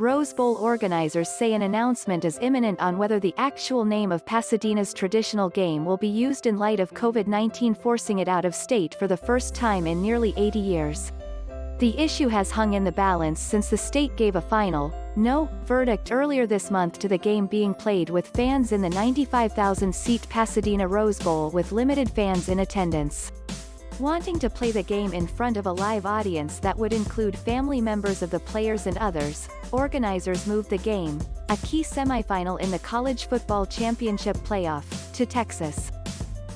Rose Bowl organizers say an announcement is imminent on whether the actual name of Pasadena's traditional game will be used in light of COVID-19 forcing it out of state for the first time in nearly 80 years. The issue has hung in the balance since the state gave a final, no verdict earlier this month to the game being played with fans in the 95,000-seat Pasadena Rose Bowl with limited fans in attendance. Wanting to play the game in front of a live audience that would include family members of the players and others, organizers moved the game, a key semifinal in the college football championship playoff, to Texas.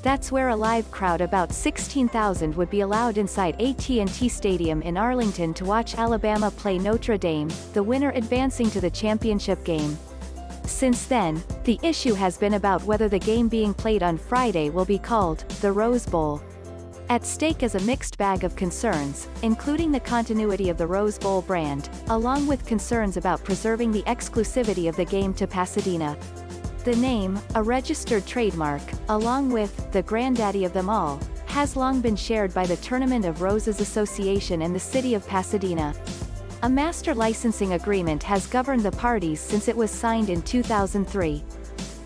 That's where a live crowd about 16,000 would be allowed inside AT&T Stadium in Arlington to watch Alabama play Notre Dame, the winner advancing to the championship game. Since then, the issue has been about whether the game being played on Friday will be called the Rose Bowl. At stake is a mixed bag of concerns, including the continuity of the Rose Bowl brand, along with concerns about preserving the exclusivity of the game to Pasadena. The name, a registered trademark, along with the Granddaddy of Them All, has long been shared by the Tournament of Roses Association and the city of Pasadena. A master licensing agreement has governed the parties since it was signed in 2003.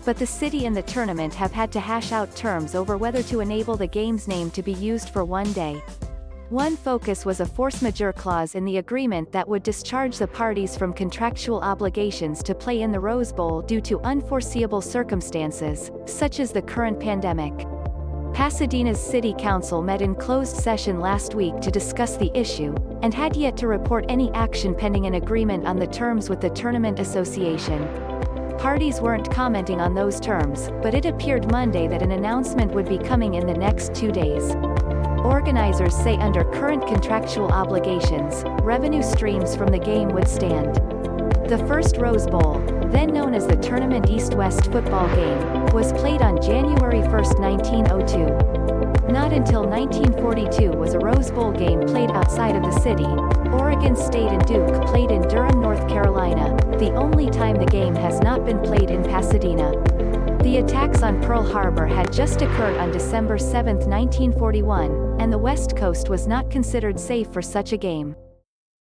But the city and the tournament have had to hash out terms over whether to enable the game's name to be used for one day. One focus was a force majeure clause in the agreement that would discharge the parties from contractual obligations to play in the Rose Bowl due to unforeseeable circumstances, such as the current pandemic. Pasadena's City Council met in closed session last week to discuss the issue, and had yet to report any action pending an agreement on the terms with the Tournament Association. Parties weren't commenting on those terms, but it appeared Monday that an announcement would be coming in the next 2 days. Organizers say under current contractual obligations, revenue streams from the game would stand. The first Rose Bowl, then known as the Tournament East-West football game, was played on January 1, 1902. Not until 1942 was a Rose Bowl game played outside of the city. Oregon State and Duke played in Durham, North Carolina, the only time the game has not been played in Pasadena. The attacks on Pearl Harbor had just occurred on December 7, 1941, and the West Coast was not considered safe for such a game.